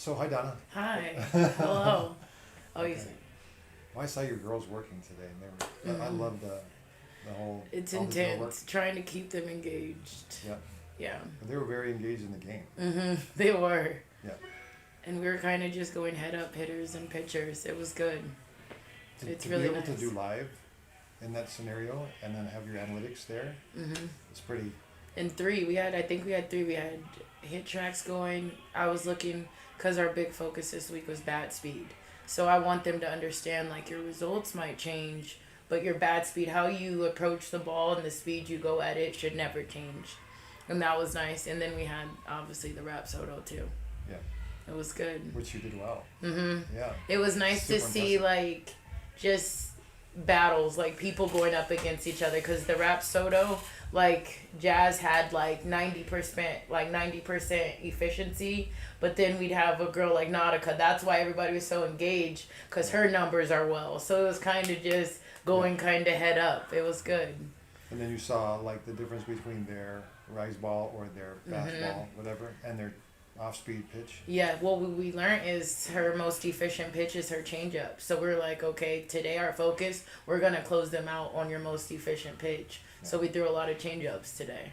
So, hi, Donna. Hi. Hello. Oh, you Okay. said Well, I saw your girls working today, and I love the whole it's all the drill work. intense trying to keep them engaged. Yeah, Yeah. and they were very engaged in the game. They were. Yeah. And we were kind of just going head up hitters and pitchers. It was good. It's To be really able to nice. do live in that scenario and then have your analytics there, it's pretty. And I think we had three. We had hit tracks going. I was looking, because our big focus this week was bat speed. So I want them to understand, like, your results might change, but your bat speed, how you approach the ball and the speed you go at it should never change. And that was nice. And then we had, obviously, the rap soto, too. Yeah, It was good. which you did well. Mm-hmm. Yeah. It was nice to Super see, impressive. like, just battles, like people going up against each other. Because the rap soto, like, Jazz had like 90% efficiency, but then we'd have a girl like Nautica. That's why everybody was so engaged, because her numbers are well. So it was kind of just going kind of head up. It was good. And then you saw like the difference between their rise ball or their fastball, whatever, and their off-speed pitch. Yeah, what we learned is her most efficient pitch is her changeup. So we're like, okay, today our focus, we're going to close them out on your most efficient pitch. So we threw a lot of changeups today.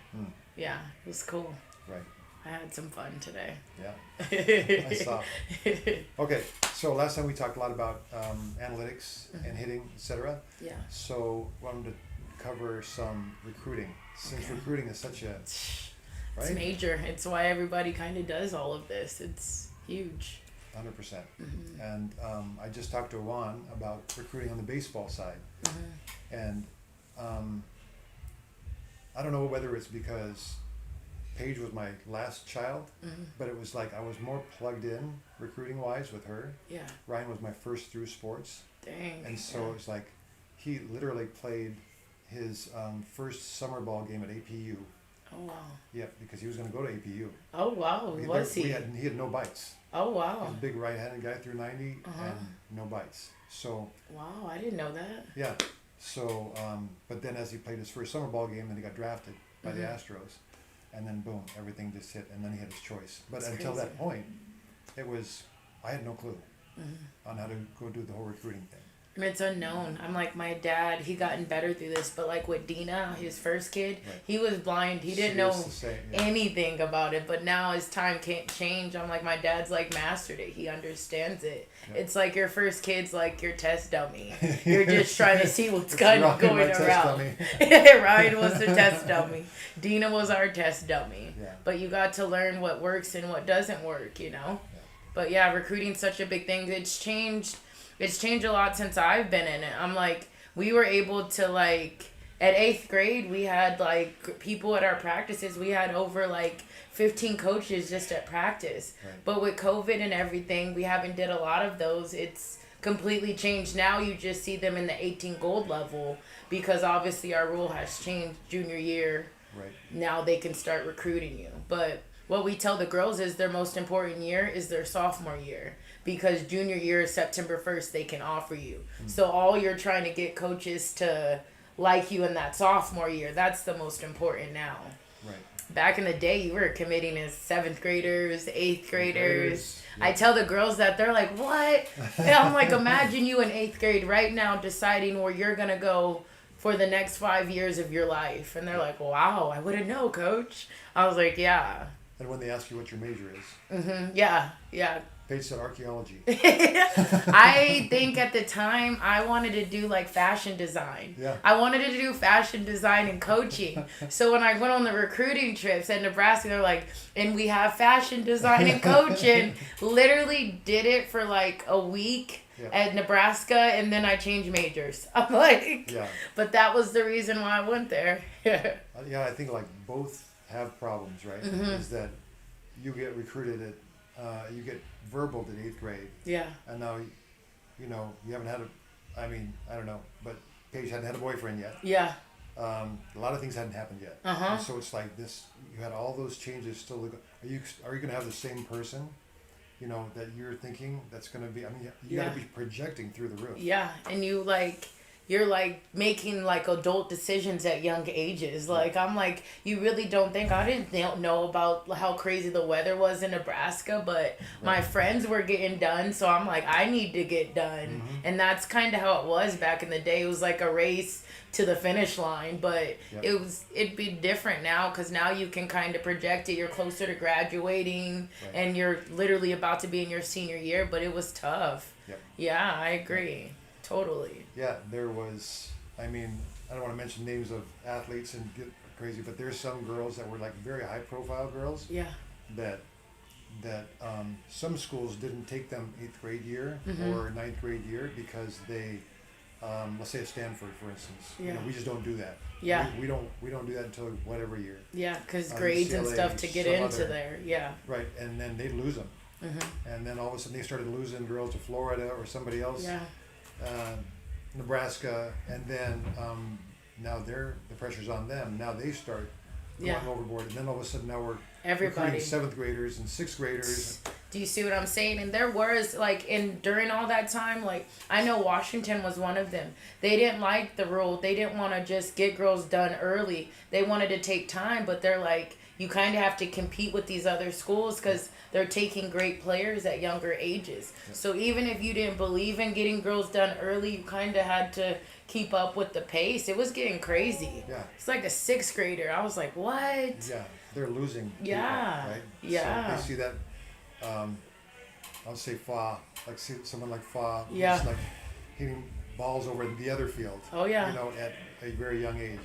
Yeah, it was cool. Right. I had some fun today. Yeah. I saw. Okay, so last time we talked a lot about analytics and hitting, etc. Yeah. So wanted to cover some recruiting, since Okay. recruiting is such a It's right major. It's why everybody kind of does all of this. It's huge. 100%. And I just talked to Juan about recruiting on the baseball side, and I don't know whether it's because Paige was my last child, but it was like I was more plugged in recruiting wise with her. Yeah. Ryan was my first through sports. Dang. And so it's like he literally played his first summer ball game at APU. Oh, wow. Yeah, because he was going to go to APU. Oh, wow. Was he? He had no bites. Oh, He wow. was a big right-handed guy through 90 and no bites. So Wow, I didn't know that. yeah. So but then as he played his first summer ball game, then he got drafted by the Astros, and then boom, everything just hit, and then he had his choice. But That's until crazy. that point, I had no clue on how to go do the whole recruiting thing. It's unknown. I'm like, my dad, he gotten better through this, but like with Dina, his first kid, Right. he was blind. He didn't Serious know to say, yeah. anything about it, but now as time can't change, I'm like, my dad's like mastered it. He understands it. Yeah. It's like your first kid's like your test dummy. You're just trying to see what's It's kind of Ryan, my going test around. dummy. Ryan was the test dummy. Dina was our test dummy. Yeah. But you got to learn what works and what doesn't work, you know? But yeah, recruiting's such a big thing. It's changed a lot since I've been in it. I'm like, we were able to like, at 8th grade, we had like people at our practices. We had over like 15 coaches just at practice. Right. But with COVID and everything, we haven't did a lot of those. It's completely changed. Now you just see them in the 18 gold level, because obviously our rule has changed junior year. Right. Now they can start recruiting you. But what we tell the girls is their most important year is their sophomore year, because junior year is September 1st, they can offer you. So all you're trying to get coaches to like you in that sophomore year, that's the most important now. Right. Back in the day, you were committing as 7th graders, 8th graders. Yeah. I tell the girls that, they're like, what? And I'm like, imagine you in 8th grade right now deciding where you're going to go for the next 5 years of your life. And they're like, wow, I wouldn't know, coach. I was like, yeah. And when they ask you what your major is, Yeah. Paige said archaeology. I think at the time I wanted to do like fashion design. Yeah. I wanted to do fashion design and coaching. So when I went on the recruiting trips at Nebraska, they're like, and we have fashion design and coaching. Literally did it for like a week at Nebraska, and then I changed majors. I'm like, Yeah. but that was the reason why I went there. Yeah, I think like both have problems, right? Is that you get recruited at, you get verbal at 8th grade, Yeah. and now, you know, you haven't had I don't know, but Paige hadn't had a boyfriend yet. Yeah. A lot of things hadn't happened yet. And so it's like this, you had all those changes still to go. Are you going to have the same person, you know, that you're thinking that's going to be, I mean, you got Yeah. to be projecting through the roof. Yeah, and you like, you're like making like adult decisions at young ages. Like I'm like, you really don't think I didn't know about how crazy the weather was in Nebraska, but my friends were getting done, so I'm like, I need to get done. And that's kind of how it was back in the day. It was like a race to the finish line, but it'd be different now because now you can kind of project it. You're closer to graduating and you're literally about to be in your senior year, but it was tough. Yeah, I agree. Totally. Yeah, there was, I mean, I don't want to mention names of athletes and get crazy, but there's some girls that were like very high profile girls. Yeah. That some schools didn't take them 8th grade year or 9th grade year because they, let's say at Stanford, for instance, you know, we just don't do that. Yeah. We don't do that until whatever year. Yeah, because grades and UCLA, stuff to get into other, there. Yeah. Right, and then they'd lose them. And then all of a sudden they started losing girls to Florida or somebody else. Yeah. Nebraska, and then now the pressure's on them. Now they start going overboard, and then all of a sudden now we're recruiting 7th graders and 6th graders. Do you see what I'm saying? And there was like during all that time, like I know Washington was one of them. They didn't like the rule. They didn't want to just get girls done early. They wanted to take time, but they're like, you kind of have to compete with these other schools because they're taking great players at younger ages. So even if you didn't believe in getting girls done early, you kind of had to keep up with the pace. It was getting crazy. Yeah. It's like a 6th grader. I was like, what? Yeah, they're losing. Yeah. People, right? Yeah. So they see that, I'll say Fa, like someone like Fa, Yeah. just like hitting balls over the other field. Oh, yeah. You know, at a very young age.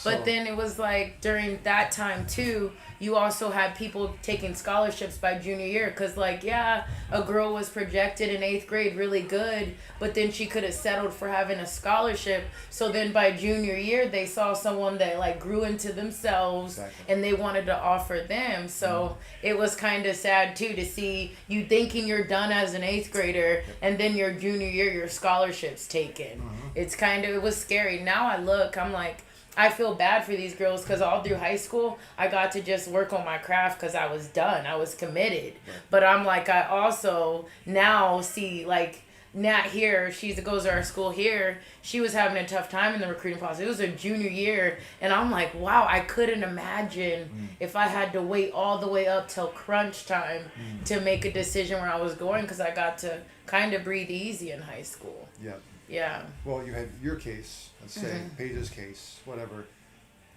But then it was like during that time too, you also had people taking scholarships by junior year because like a girl was projected in 8th grade really good, but then she could have settled for having a scholarship. So then by junior year they saw someone that like grew into themselves and they wanted to offer them. So it was kind of sad too to see you thinking you're done as an 8th grader and then your junior year your scholarship's taken. It was scary. Now I look, I'm like, I feel bad for these girls because all through high school, I got to just work on my craft because I was done. I was committed. But I'm like, I also now see, like, Nat here, she goes to our school here, she was having a tough time in the recruiting process. It was her junior year. And I'm like, wow, I couldn't imagine if I had to wait all the way up till crunch time to make a decision where I was going because I got to kind of breathe easy in high school. Yeah. Yeah. Well, you had your case, let's say, Paige's case, whatever,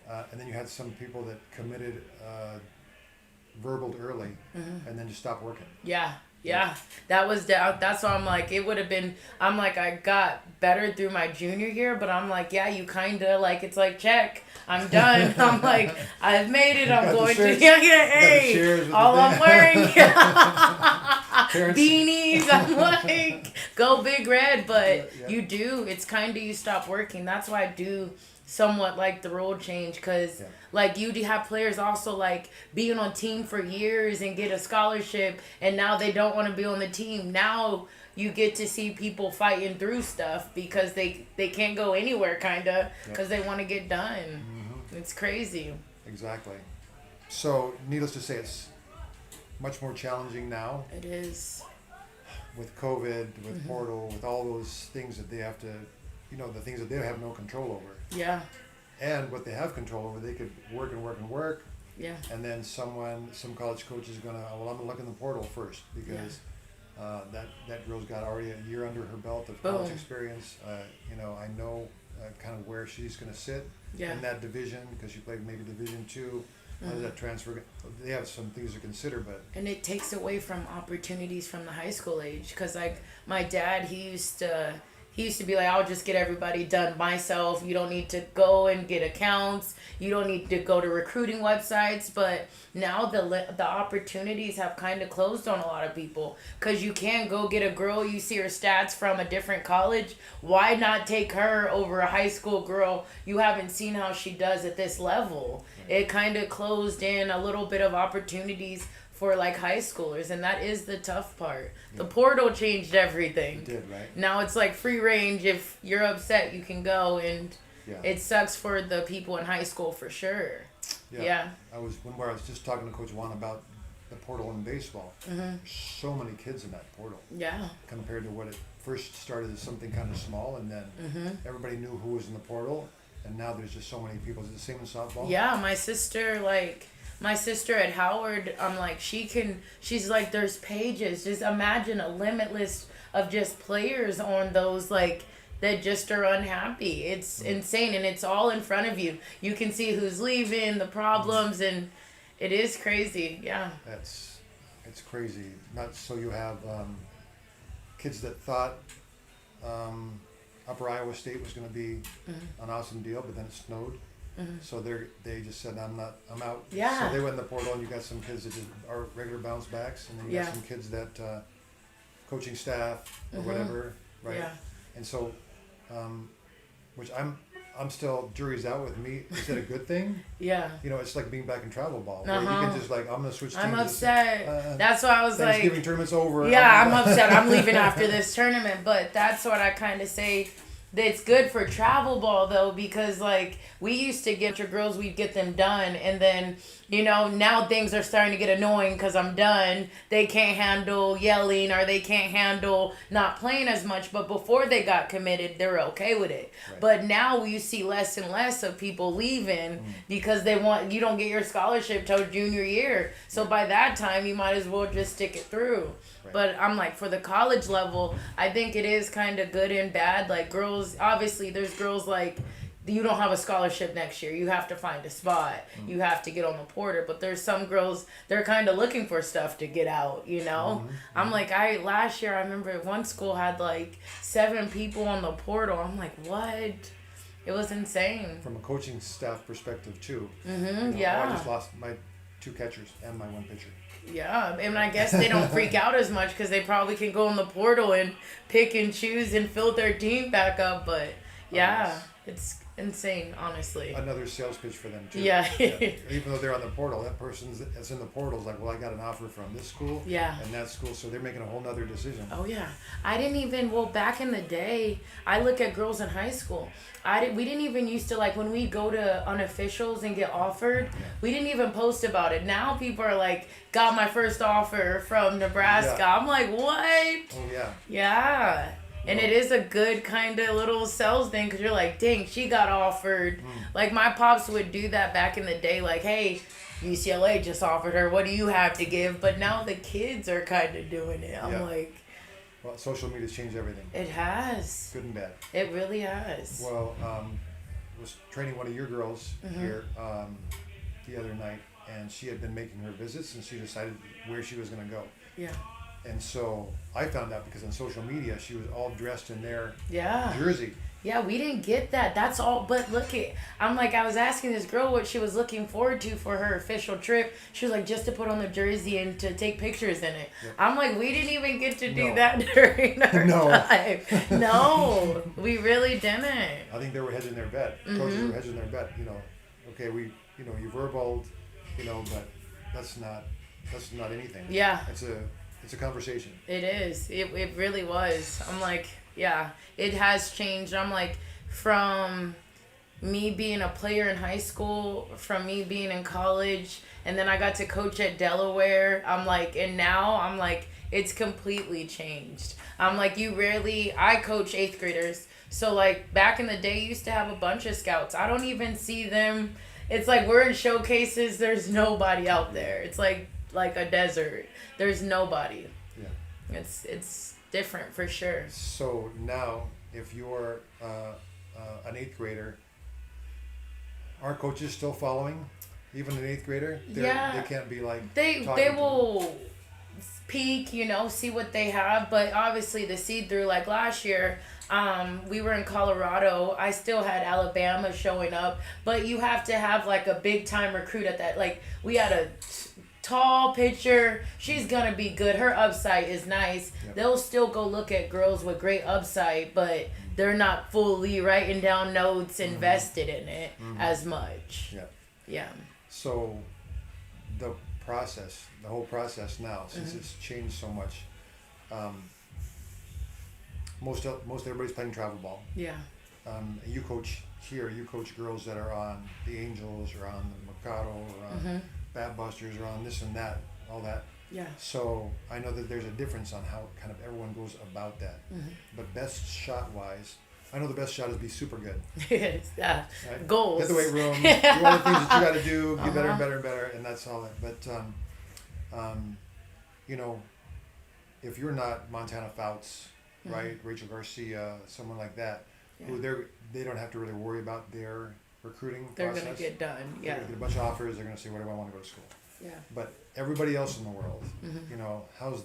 and then you had some people that committed, verbaled early, and then just stopped working. Yeah. That's why I'm like, it would have been, I'm like, I got better through my junior year, but I'm like, yeah, you kind of like, it's like, check, I'm done. I'm like, I've made it. I'm going to, hey, all I'm wearing, beanies. I'm like, go Big Red. But you do, it's kind of, you stop working. That's why I do somewhat like the rule change because like you do have players also like being on team for years and get a scholarship and now they don't want to be on the team. Now you get to see people fighting through stuff because they can't go anywhere kind of because they want to get done. It's crazy. Exactly. So needless to say, it's much more challenging now. It is. With COVID, with portal, with all those things that they have to, the things that they have no control over. Yeah. And what they have control over, they could work and work and work. Yeah. And then some college coach is gonna, I'm gonna look in the portal first because that girl's got already a year under her belt of college experience. I know kind of where she's gonna sit in that division because she played maybe Division II. How does that transfer? They have some things to consider, but and it takes away from opportunities from the high school age because like my dad, he used to be like, I'll just get everybody done myself. You don't need to go and get accounts. You don't need to go to recruiting websites. But now the opportunities have kind of closed on a lot of people because you can go get a girl. You see her stats from a different college. Why not take her over a high school girl? You haven't seen how she does at this level. It kind of closed in a little bit of opportunities for like high schoolers, and that is the tough part. The portal changed everything. It did, right? Now it's like free range. If you're upset, you can go, and it sucks for the people in high school for sure. I was just talking to Coach Juan about the portal in baseball. So many kids in that portal. Yeah. Compared to what it first started as something kind of small, and then everybody knew who was in the portal, and now there's just so many people. Is it the same in softball? Yeah, my sister at Howard, I'm like, she's like, there's pages. Just imagine a limitless of just players on those, like, that just are unhappy. It's insane, and it's all in front of you. You can see who's leaving, the problems, and it is crazy. Yeah. It's crazy. Not so you have kids that thought Upper Iowa State was going to be an awesome deal, but then it snowed. So they just said, I'm out. Yeah. So they went in the portal, and you got some kids that just are regular bounce backs, and then you got some kids that coaching staff or whatever, right? Yeah. And so, which I'm still, jury's out with me. Is it a good thing? Yeah. You know, it's like being back in travel ball. Where you can just like, I'm going to switch teams. I'm upset. That's why I was Thanksgiving like, tournament's over. yeah, I'm upset. I'm leaving after this tournament. But that's what I kind of say. It's good for travel ball, though, because, like, we used to get your girls, we'd get them done, and then, you know, now things are starting to get annoying because I'm done. They can't handle yelling, or they can't handle not playing as much, but before they got committed, they were okay with it. Right. But now you see less and less of people leaving because you don't get your scholarship till junior year. So by that time, you might as well just stick it through. Right. But I'm like, for the college level, I think it is kind of good and bad. Like, girls, obviously, there's girls like, you don't have a scholarship next year. You have to find a spot. You have to get on the portal. But there's some girls, they're kind of looking for stuff to get out, you know? I'm like, last year, I remember one school had like 7 people on the portal. I'm like, what? It was insane. From a coaching staff perspective, too. Yeah. I just lost my 2 catchers and my 1 pitcher. Yeah, and I guess they don't freak out as much because they probably can go in the portal and pick and choose and fill their team back up. But yeah, it's insane, honestly. Another sales pitch for them too. Yeah. Even though they're on the portal, that person that's in the portal is like, well, I got an offer from this school and that school, so they're making a whole nother decision. Oh yeah, back in the day, I look at girls in high school. We didn't even used to, like, when we go to unofficials and get offered, we didn't even post about it. Now people are like, got my first offer from Nebraska. Yeah. I'm like, what? Oh yeah. Yeah. And it is a good kind of little sales thing because you're like, dang, she got offered. Like, my pops would do that back in the day. Like, hey, UCLA just offered her. What do you have to give? But now the kids are kind of doing it. I'm like... Well, social media's changed everything. It has. Good and bad. It really has. Well, I was training one of your girls here the other night, and she had been making her visits, and she decided where she was going to go. Yeah. And so I found out because on social media she was all dressed in their Yeah. jersey. Yeah, we didn't get that. That's all. But look it. I'm like, I was asking this girl what she was looking forward to for her official trip. She was like, just to put on the jersey and to take pictures in it. Yep. I'm like, we didn't even get to do that during our time. No, we really didn't. I think they were hedging their bet. Coaches were hedging their bet. You know, okay, you verbal, but that's not anything. Yeah. It's a conversation. It is. It really was. I'm like, yeah, it has changed. I'm like, from me being a player in high school, from me being in college, and then I got to coach at Delaware. I'm like, and now I'm like, it's completely changed. I'm like, I coach 8th graders. So like back in the day, you used to have a bunch of scouts. I don't even see them. It's like we're in showcases. There's nobody out there. It's like a desert. There's nobody. Yeah. It's different for sure. So now, if you're an 8th grader, are coaches still following? Even an 8th grader? They can't be like they will peek, see what they have, but obviously the seed through, like last year, we were in Colorado. I still had Alabama showing up, but you have to have like a big time recruit at that. Like we had a tall pitcher. She's gonna be good. Her upside is nice. Yep. They'll still go look at girls with great upside, but they're not fully writing down notes, invested in it as much. Yeah. Yeah. So the whole process now, since it's changed so much, most everybody's playing travel ball. Yeah. You coach girls that are on the Angels or on the Mercado or on Bat Busters or on this and that. all that. Yeah. So I know that there's a difference on how kind of everyone goes about that. But best shot wise, I know the best shot is be super good. Yeah. Right? Goals. Hit the weight room. Do all the things that you got to do. Get better and better and better, and that's all that. But you know, if you're not Montana Fouts, right, Rachel Garcia, someone like that, who they don't have to really worry about their recruiting They're process. gonna get done. They're gonna get a bunch of offers. They're gonna say, where do I want to go to school? Yeah. But everybody else in the world, you know, what does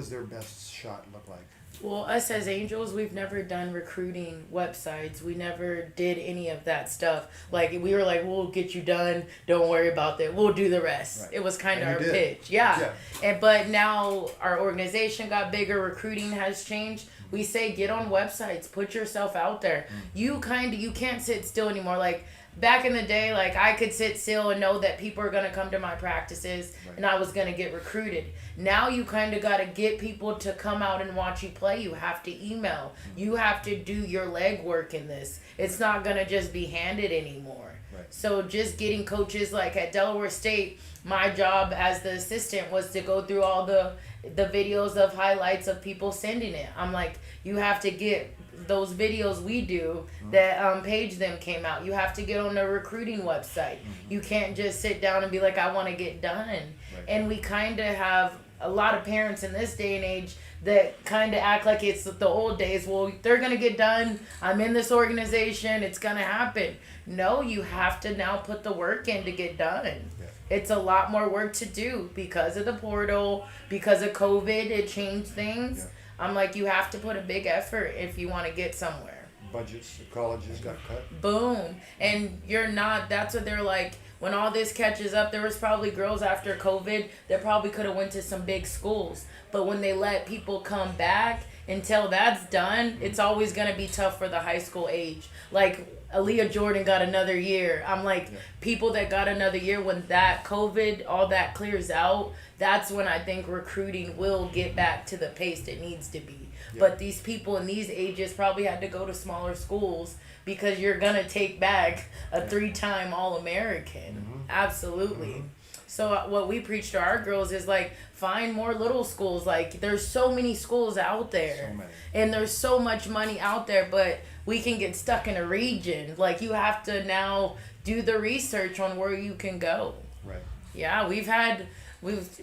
their best shot look like? Well, us as Angels, we've never done recruiting websites. We never did any of that stuff. Like, we were like, we'll get you done. Don't worry about that. We'll do the rest. Right. It was kind of And our you did. pitch. Yeah. But now our organization got bigger. Recruiting has changed. We say get on websites. Put yourself out there. You can't sit still anymore. Like, back in the day, like, I could sit still and know that people are going to come to my practices and I was going to get recruited. Now you kind of got to get people to come out and watch you play. You have to email. You have to do your legwork in this. It's not going to just be handed anymore. Right. So just getting coaches, like at Delaware State, my job as the assistant was to go through all the videos of highlights of people sending it. I'm like, you have to get those videos we do that Page them came out. You have to get on the recruiting website. You can't just sit down and be like, I want to get done. Right. And we kind of have a lot of parents in this day and age that kind of act like it's the old days. Well, they're going to get done. I'm in this organization. It's going to happen. No, you have to now put the work in to get done. Yeah. It's a lot more work to do because of the portal, because of COVID. It changed things. Yeah. I'm like, you have to put a big effort if you want to get somewhere. Budgets, the colleges got cut. Boom. And you're not, that's what they're like, when all this catches up, there was probably girls after COVID that probably could have went to some big schools. But when they let people come back, until that's done, it's always going to be tough for the high school age. Like, Aaliyah Jordan got another year. I'm like, people that got another year, when that COVID, all that clears out, that's when I think recruiting will get back to the pace it needs to be. Yeah. But these people in these ages probably had to go to smaller schools because you're going to take back a 3-time All-American. Absolutely. So what we preach to our girls is like, find more little schools. Like, there's so many schools out there. So many. And there's so much money out there, but we can get stuck in a region. Like, you have to now do the research on where you can go. Right. Yeah, we've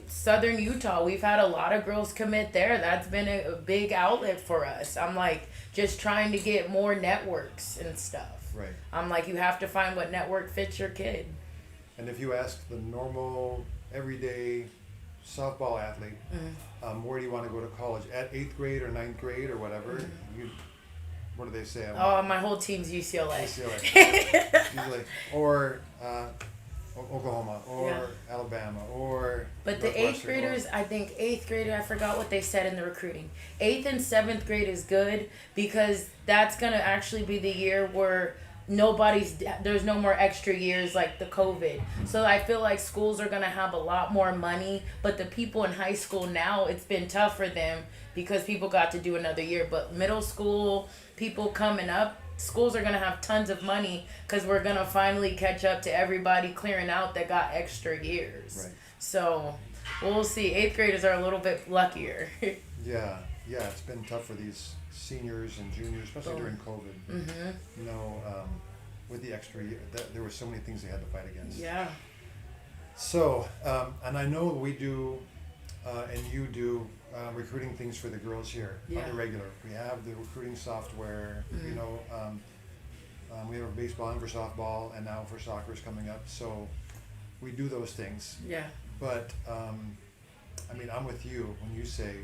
Southern Utah, we've had a lot of girls commit there. That's been a big outlet for us. I'm like, just trying to get more networks and stuff. Right. I'm like, you have to find what network fits your kid. And if you ask the normal, everyday softball athlete, where do you want to go to college? At 8th grade or 9th grade or whatever, what do they say? My whole team's UCLA. Usually. Or Oklahoma or Alabama or But the 8th graders, I think 8th grader, I forgot what they said in the recruiting. 8th and 7th grade is good because that's going to actually be the year where there's no more extra years like the COVID. So I feel like schools are going to have a lot more money, but the people in high school now, it's been tough for them because people got to do another year. But middle school, people coming up, schools are going to have tons of money because we're going to finally catch up to everybody clearing out that got extra years. Right. So we'll see. 8th graders are a little bit luckier. Yeah, it's been tough for these seniors and juniors, especially during COVID. You know, with the extra year, there were so many things they had to fight against. Yeah. So, and I know we do, and you do, recruiting things for the girls here on the regular. We have the recruiting software, you know, we have a baseball and for softball, and now for soccer is coming up. So we do those things. Yeah. But, I mean, I'm with you when you say,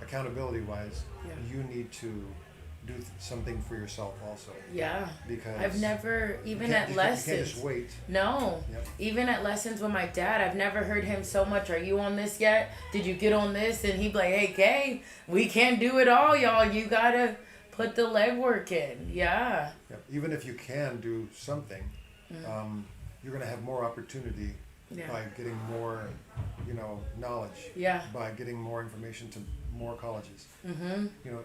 accountability-wise, you need to do something for yourself also. Yeah. Because I've never, even at lessons. You can't just wait. No. Yep. Even at lessons with my dad, I've never heard him so much, are you on this yet? Did you get on this? And he'd be like, hey, Kay, we can't do it all, y'all. You got to put the legwork in. Yeah. Yep. Even if you can do something, you're going to have more opportunity by getting more, you know, knowledge. Yeah. By getting more information to more colleges. You know,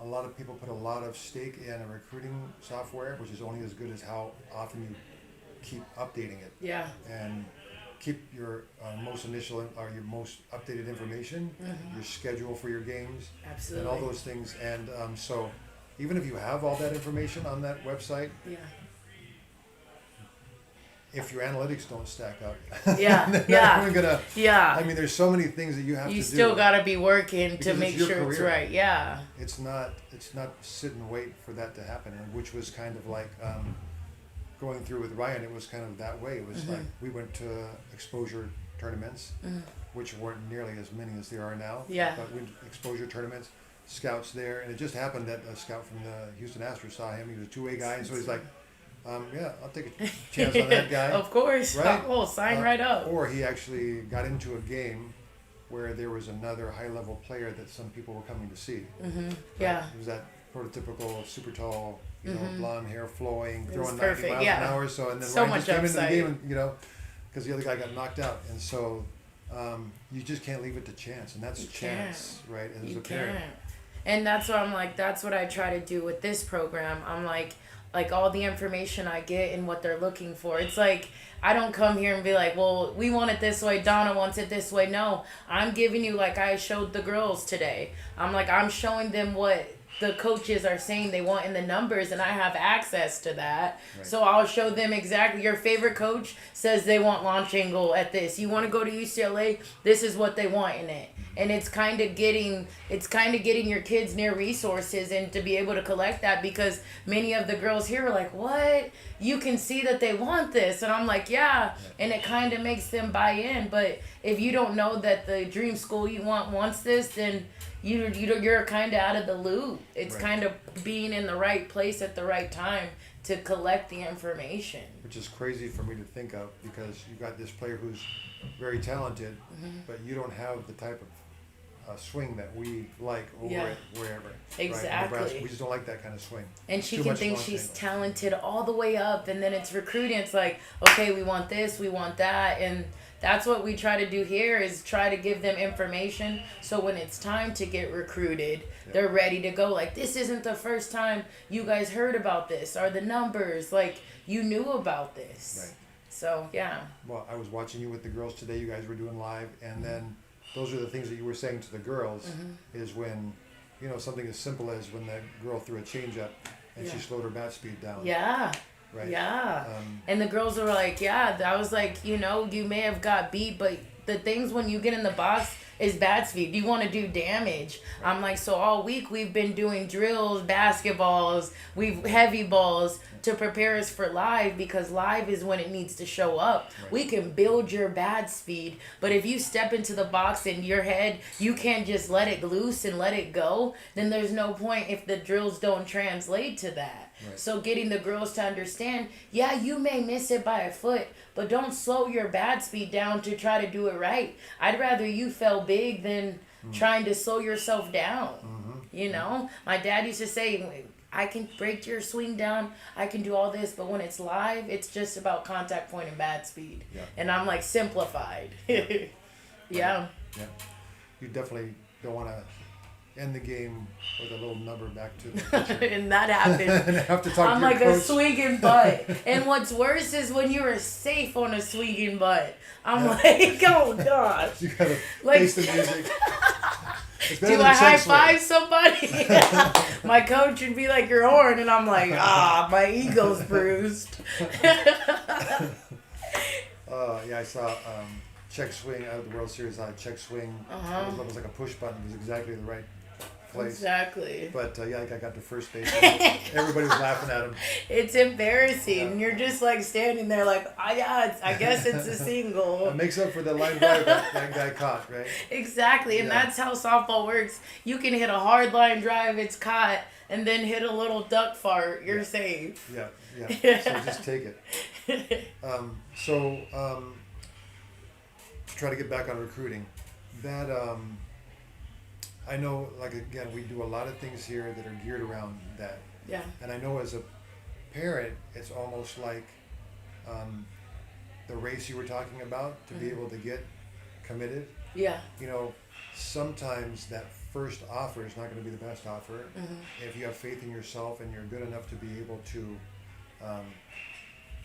a lot of people put a lot of stake in a recruiting software, which is only as good as how often you keep updating it. Yeah. And keep your most initial or your most updated information, your schedule for your games, Absolutely. and all those things. And so, even if you have all that information on that website, Yeah. if your analytics don't stack up, Yeah. they're Yeah. not even gonna. Yeah. I mean, there's so many things that you have to do. You still gotta be working to Because make it's your sure it's career. right. Yeah. It's not sit and wait for that to happen, and which was kind of like going through with Ryan. It was kind of that way. It was like we went to exposure tournaments, which weren't nearly as many as there are now. Yeah. But we exposure tournaments, scouts there, and it just happened that a scout from the Houston Astros saw him. He was a two-way guy, and so he's like, yeah, I'll take a chance on that guy. Of course. Right? Oh, sign right up. Or he actually got into a game where there was another high-level player that some people were coming to see. Yeah. It was that prototypical super tall, blonde hair flowing, It was throwing 90 perfect, miles yeah. an hour. So and then So Ryan much just came into the upside. game, and because the other guy got knocked out, and so you just can't leave it to chance, and that's You chance, right? As You a parent, can't. And that's what I'm like, that's what I try to do with this program. I'm like all the information I get and what they're looking for. It's like, I don't come here and be like, well, we want it this way, Dawna wants it this way. No, I'm giving you, like I showed the girls today. I'm showing them what the coaches are saying they want in the numbers, and I have access to that. Right. So I'll show them exactly. Your favorite coach says they want launch angle at this. You want to go to UCLA? This is what they want in it. And it's kind of getting your kids near resources and to be able to collect that, because many of the girls here are like, what? You can see that they want this. And I'm like, yeah. And it kind of makes them buy in. But if you don't know that the dream school you want wants this, then you're kind of out of the loop. It's Right. kind of being in the right place at the right time to collect the information. which is crazy for me to think of, because you got this player who's very talented, but you don't have the type of swing that we like over Yeah. at wherever. Exactly. Right? Nebraska, we just don't like that kind of swing. And she Too can much think launch she's angle. talented all the way up, and then it's recruiting. It's like, okay, we want this, we want that, and that's what we try to do here, is try to give them information so when it's time to get recruited, they're ready to go. Like, this isn't the first time you guys heard about this, or the numbers, like, you knew about this. Right. So, yeah. Well, I was watching you with the girls today. You guys were doing live, and then those are the things that you were saying to the girls. Is when, something as simple as when that girl threw a changeup and she Yeah. slowed her bat speed down. Yeah. Right. Yeah. Um, And the girls were like, yeah. I was like, you may have got beat, but the things when you get in the box is bat speed. You want to do damage. I'm like, so all week we've been doing drills, basketballs, heavy balls to prepare us for live, because live is when it needs to show up. Right. We can build your bat speed, but if you step into the box in your head, you can't just let it loose and let it go, then there's no point if the drills don't translate to that. Right. So getting the girls to understand, yeah, you may miss it by a foot, but don't slow your bat speed down to try to do it right. I'd rather you fell big than trying to slow yourself down. My dad used to say, I can break your swing down, I can do all this, but when it's live, it's just about contact point and bat speed. Yeah. And I'm like, simplified. Yeah. Yeah. You definitely don't want to end the game with a little number back to the pitcher. And that happened. And have to talk I'm to your like coach. a swinging butt. And what's worse is when you're safe on a swinging butt. I'm like, oh gosh. You gotta Like- face the music. It's better Do than I high check swing. five somebody? My coach would be like, your horn. And I'm like, my ego's bruised. Yeah, I saw check swing out of the World Series. I check swing. It was like a push button. It was exactly the right place. Exactly. But I got to first base. Everybody was laughing at him. It's embarrassing. Yeah. You're just like standing there like, I guess it's a single. It makes up for the line drive that guy caught, right? Exactly, and Yeah. that's how softball works. You can hit a hard line drive, it's caught, and then hit a little duck fart, you're safe. Yeah. So just take it. To try to get back on recruiting, that I know, like, again, we do a lot of things here that are geared around that. Yeah. And I know as a parent, it's almost like the race you were talking about to be able to get committed. Yeah. Sometimes that first offer is not going to be the best offer. If you have faith in yourself and you're good enough to be able to,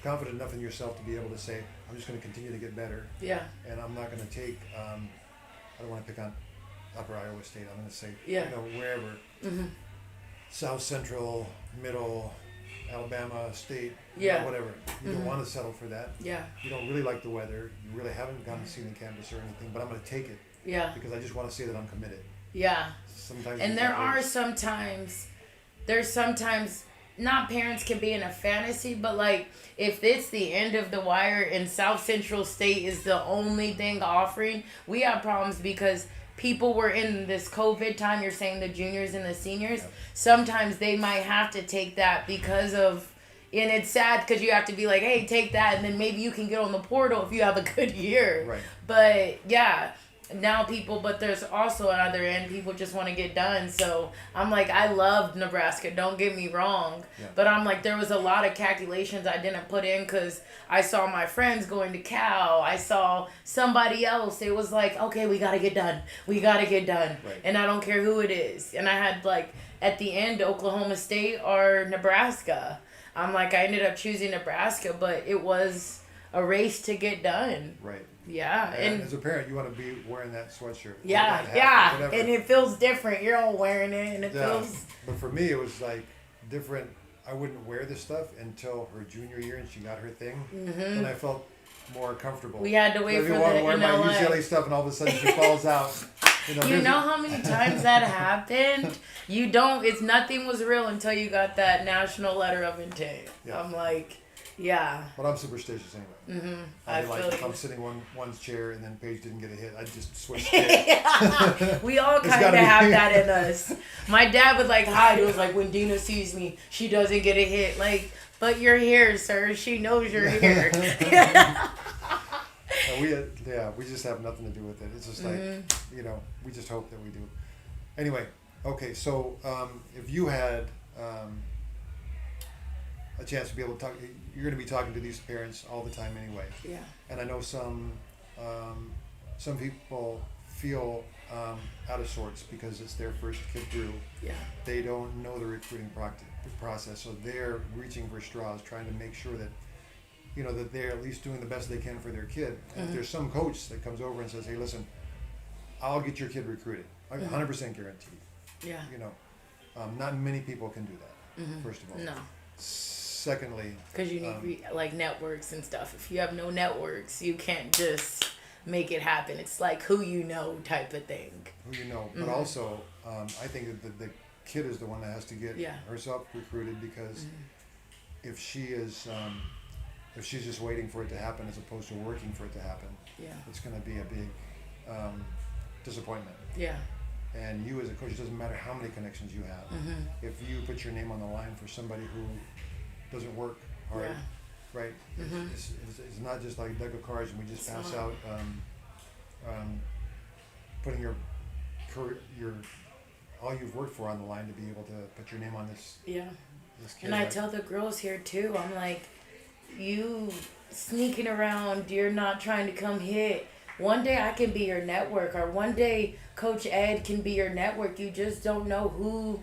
confident enough in yourself to be able to say, I'm just going to continue to get better. Yeah. And I'm not going to take. I don't want to pick on Upper Iowa State. I'm going to say wherever. Mm-hmm. South Central, Middle, Alabama State, whatever. You don't want to settle for that. Yeah. You don't really like the weather. You really haven't gone to see the campus or anything. But I'm going to take it. Yeah. Because I just want to say that I'm committed. Yeah. Sometimes. And there's sometimes not parents can be in a fantasy, but like if it's the end of the wire and South Central State is the only thing offering, we have problems because people were in this COVID time. You're saying the juniors and the seniors. Yep. Sometimes they might have to take that because of, and it's sad because you have to be like, hey, take that, and then maybe you can get on the portal if you have a good year. Right. But yeah. Now but there's also another end, people just want to get done. So I'm like, I loved Nebraska, don't get me wrong. Yeah. But I'm like, there was a lot of calculations I didn't put in because I saw my friends going to Cal. I saw somebody else. It was like, okay, we got to get done. Right. And I don't care who it is. And I had like, at the end, Oklahoma State or Nebraska. I'm like, I ended up choosing Nebraska, but it was a race to get done. Right. Yeah, and as a parent, you want to be wearing that sweatshirt. Yeah, hat, and it feels different. You're all wearing it, and it feels. But for me, it was like different. I wouldn't wear this stuff until her junior year, and she got her thing, and I felt more comfortable. We had to wait for the want to wear my UCLA stuff, and all of a sudden she falls out. You know how many times that happened? You don't. It's nothing was real until you got that national letter of intent. Yeah. I'm like. Yeah. But I'm superstitious anyway. Mm-hmm. I like if I'm sitting one's chair and then Paige didn't get a hit, I'd just switch chairs. Yeah. We all kind of have that in us. My dad would like hide. It was like when Dina sees me, she doesn't get a hit. Like, but you're here, sir. She knows you're here. We just have nothing to do with it. It's just like, we just hope that we do. Anyway, okay, so if you had a chance to be able to talk, you're going to be talking to these parents all the time anyway. Yeah. And I know some people feel out of sorts because it's their first kid through. Yeah. They don't know the recruiting process, so they're reaching for straws, trying to make sure that that they're at least doing the best they can for their kid. And if there's some coach that comes over and says, "Hey, listen, I'll get your kid recruited, 100% guaranteed." Yeah. Not many people can do that. First of all. No. Secondly, because you need like networks and stuff. If you have no networks, you can't just make it happen. It's like who you know type of thing. Who you know, but also I think that the kid is the one that has to get herself recruited because if she's just waiting for it to happen as opposed to working for it to happen, it's going to be a big disappointment. Yeah. And you as a coach, it doesn't matter how many connections you have. If you put your name on the line for somebody who doesn't work hard, right? It's not just like deck of cards and we just pass out putting your all you've worked for on the line to be able to put your name on this. Yeah. This kid, and I tell the girls here too, I'm like, you sneaking around, you're not trying to come hit. One day I can be your network, or one day Coach Ed can be your network. You just don't know who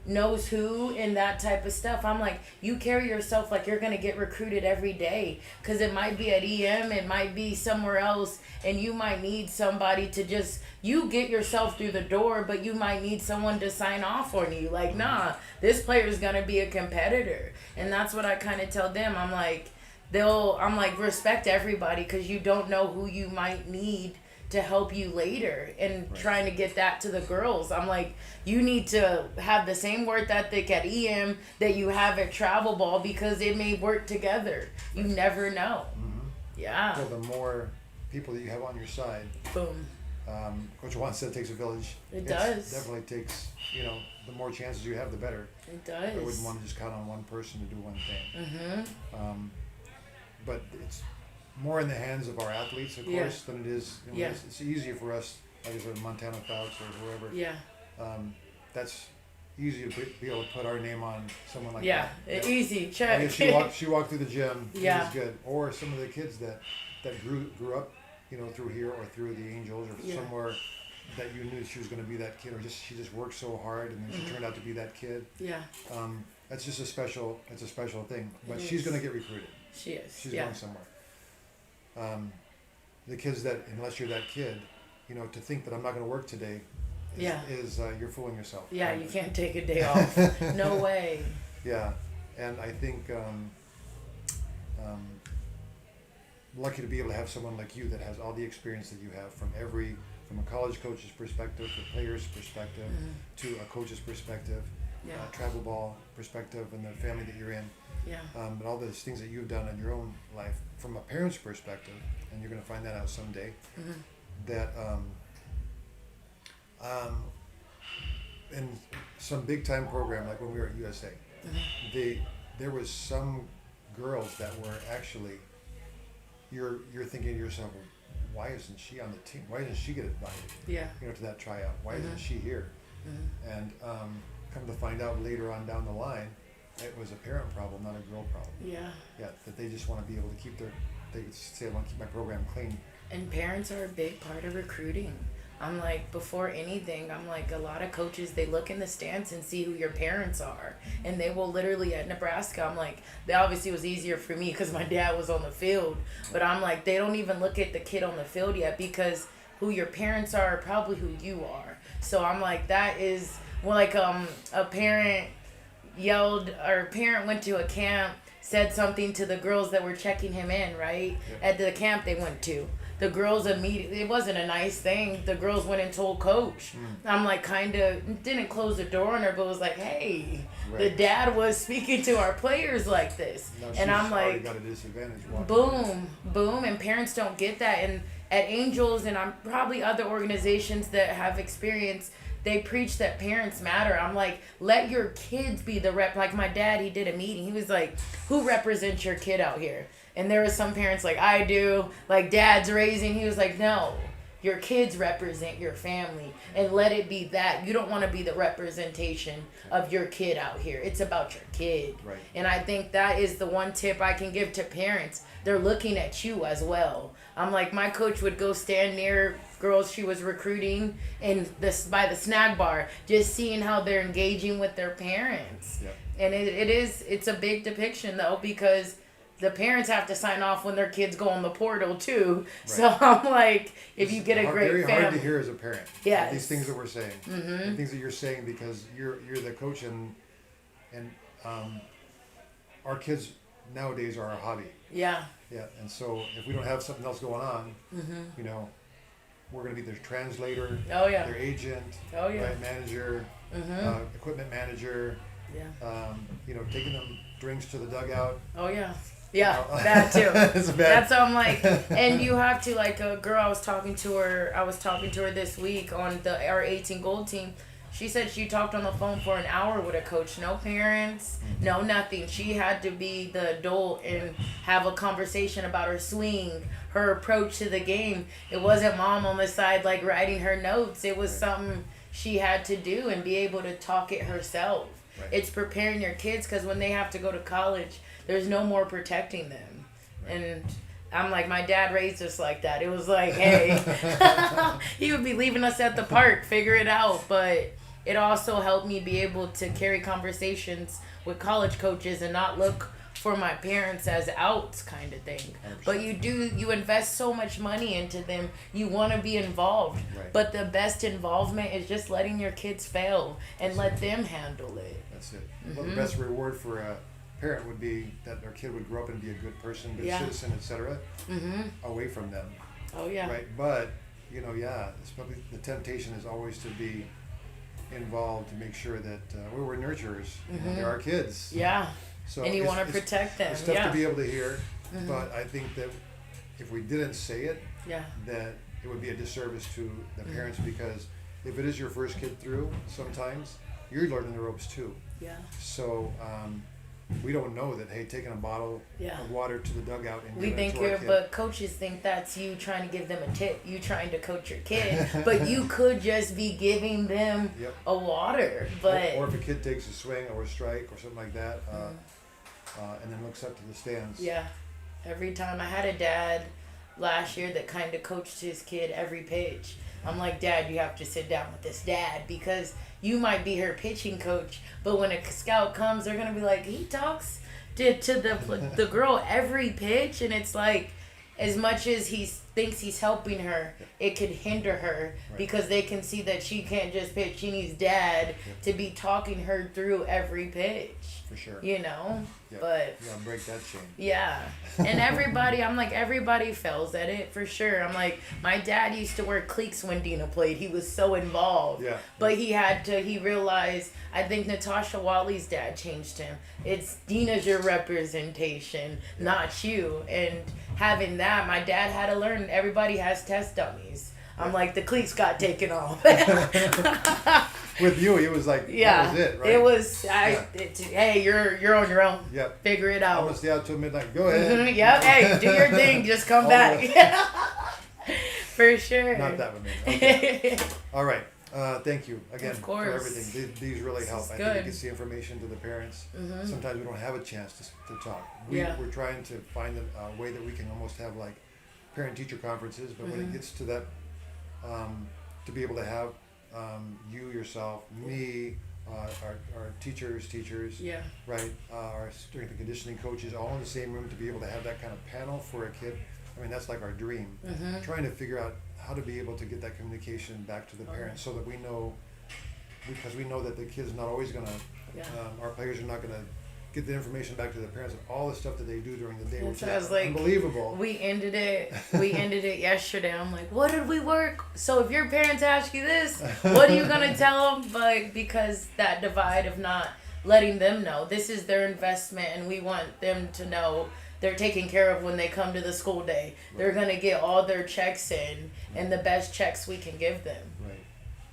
knows who and that type of stuff. I'm like, you carry yourself like you're going to get recruited every day, because it might be at EM, it might be somewhere else, and you might need somebody to just, you get yourself through the door, but you might need someone to sign off on you. Like, nah, this player is going to be a competitor. And that's what I kind of tell them. I'm like, respect everybody, because you don't know who you might need to help you later, and trying to get that to the girls. I'm like, you need to have the same work ethic at EM that you have at travel ball, because it may work together. You never know. Yeah. Well, the more people that you have on your side, boom. Coach Juan said it takes a village. It does. Definitely takes, the more chances you have, the better. It does. I wouldn't want to just count on one person to do one thing. But it's more in the hands of our athletes, of course, than it is. It's easier for us, like I said, Montana Fouts or whoever. Yeah. That's easy to be able to put our name on someone like that. Yeah, easy. Check. She walked through the gym. Yeah. It was good. Or some of the kids that grew up, through here or through the Angels or somewhere that you knew she was going to be that kid, or she just worked so hard and then she turned out to be that kid. Yeah. That's just a special thing. But she's going to get recruited. She is. She's going somewhere. the kids that, unless you're that kid, to think that I'm not going to work today is you're fooling yourself. Yeah, you can't take a day off. No way. Yeah, and I think lucky to be able to have someone like you that has all the experience that you have from a college coach's perspective, a player's perspective, to a coach's perspective, travel ball perspective, and the family that you're in. Yeah. And all those things that you've done in your own life from a parent's perspective, and you're going to find that out someday, that in some big time program, like when we were at USA, there was some girls that were actually, you're thinking to yourself, well, why isn't she on the team? Why doesn't she get invited? Yeah. To that tryout? Why isn't she here? And come to find out later on down the line, it was a parent problem, not a girl problem. Yeah. Yeah, that they just want to be able to keep they say, I want to keep my program clean. And parents are a big part of recruiting. I'm like, before anything, I'm like, a lot of coaches, they look in the stands and see who your parents are. And they will literally, at Nebraska, I'm like, obviously it was easier for me because my dad was on the field. But I'm like, they don't even look at the kid on the field yet, because who your parents are probably who you are. So I'm like, that is, well, like a parent yelled, or a parent went to a camp, said something to the girls that were checking him in, right? Yeah. At the camp they went to. The girls immediately, it wasn't a nice thing. The girls went and told coach. I'm like, kind of, didn't close the door on her, but was like, hey, the dad was speaking to our players like this. No, and I'm like, got a disadvantage. Boom. And parents don't get that. And at Angels, and I'm probably other organizations that have experience, they preach that parents matter. I'm like, let your kids be the rep. Like my dad, he did a meeting. He was like, who represents your kid out here? And there were some parents like, I do. Like dad's raising. He was like, no, your kids represent your family. And let it be that. You don't want to be the representation of your kid out here. It's about your kid. Right. And I think that is the one tip I can give to parents. They're looking at you as well. I'm like, my coach would go stand near girls she was recruiting by the snack bar, just seeing how they're engaging with their parents. Yep. And it's a big depiction though, because the parents have to sign off when their kids go on the portal too. Right. So I'm like, if you get a great very family. Hard to hear as a parent. Yes. These things that we're saying. The things that you're saying, because you're the coach, and our kids nowadays are our hobby. Yeah. Yeah, and so if we don't have something else going on, we're going to be their translator, their agent, right, manager, equipment manager, taking them drinks to the dugout. Oh, yeah. Yeah, that too. That's how I'm like, and you have to, like, a girl I was talking to her this week on our 18 gold team. She said she talked on the phone for an hour with a coach. No parents, no nothing. She had to be the adult and have a conversation about her swing, her approach to the game. It wasn't mom on the side, like, writing her notes. It was something she had to do and be able to talk it herself. Right. It's preparing your kids, because when they have to go to college, there's no more protecting them. Right. And I'm like, my dad raised us like that. It was like, hey, he would be leaving us at the park, figure it out. But it also helped me be able to carry conversations with college coaches and not look for my parents as outs kind of thing. 100%. But you invest so much money into them. You want to be involved. Right. But the best involvement is just letting your kids fail and let them handle it. That's it. Well, the best reward for a parent would be that their kid would grow up and be a good person, good citizen, etc. Away from them. Oh, yeah. Right. But, it's probably the temptation is always to be involved to make sure that we're nurturers. They're our kids. Yeah. So and you want to protect them. It's tough to be able to hear, but I think that if we didn't say it, that it would be a disservice to the parents, because if it is your first kid through, sometimes you're learning the ropes too. Yeah. So we don't know that, hey, taking a bottle of water to the dugout and we think but coaches think that's you trying to give them a tip, you trying to coach your kid, but you could just be giving them a water. But or if a kid takes a swing or a strike or something like that, and then looks up to the stands. Yeah, every time. I had a dad last year that kind of coached his kid every pitch. I'm like, Dad, you have to sit down with this dad, because you might be her pitching coach, but when a scout comes, they're going to be like, he talks to the girl every pitch, and it's like, as much as he thinks he's helping her, it could hinder her because they can see that she can't just pitch. She needs dad to be talking her through every pitch. For sure. You know? Yeah. But yeah, break that chain. Yeah. And everybody, I'm like, everybody fails at it for sure. I'm like, my dad used to wear cleats when Dina played. He was so involved. Yeah. But he realized, I think Natasha Wally's dad changed him. It's Dina's your representation, not you. And having that, my dad had to learn everybody has test dummies. I'm like, the cleats got taken off. With you, it was like, that was it, right? It was, hey, you're on your own. Yep. Figure it out. I'm going to stay out till midnight. Go ahead. Mm-hmm. Yep. Hey, do your thing. Just come back. For sure. Not that one. Okay. All right. Thank you again Of for course. everything. These really help. I think good. it gets the information to the parents. Mm-hmm. Sometimes we don't have a chance to talk. We're trying to find a way that we can almost have like parent-teacher conferences, but when it gets to that, to be able to have you, yourself, me, our teachers, Yeah. right, our strength and conditioning coaches, all in the same room to be able to have that kind of panel for a kid. I mean, that's like our dream. Mm-hmm. Trying to figure out how to be able to get that communication back to the parents so that we know, because we know that the kid's not always going to, our players are not going to get the information back to the parents and all the stuff that they do during the day, which is like, unbelievable. We ended it yesterday. I'm like, what did we work? So if your parents ask you this, what are you going to tell them? But because that divide of not letting them know, this is their investment and we want them to know they're taken care of when they come to the school day. Right. They're going to get all their checks in and the best checks we can give them. Right.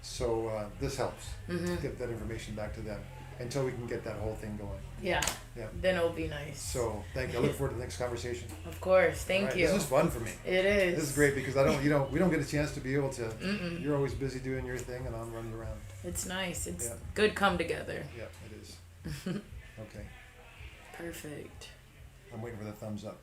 So this helps to get that information back to them until we can get that whole thing going. Yeah. Then it'll be nice. So thank you. I look forward to the next conversation. Of course. Thank you. This is fun for me. It is. This is great because we don't get a chance to be able to. You're always busy doing your thing, and I'm running around. It's nice. It's good come together. Yeah, it is. Okay. Perfect. I'm waiting for the thumbs up.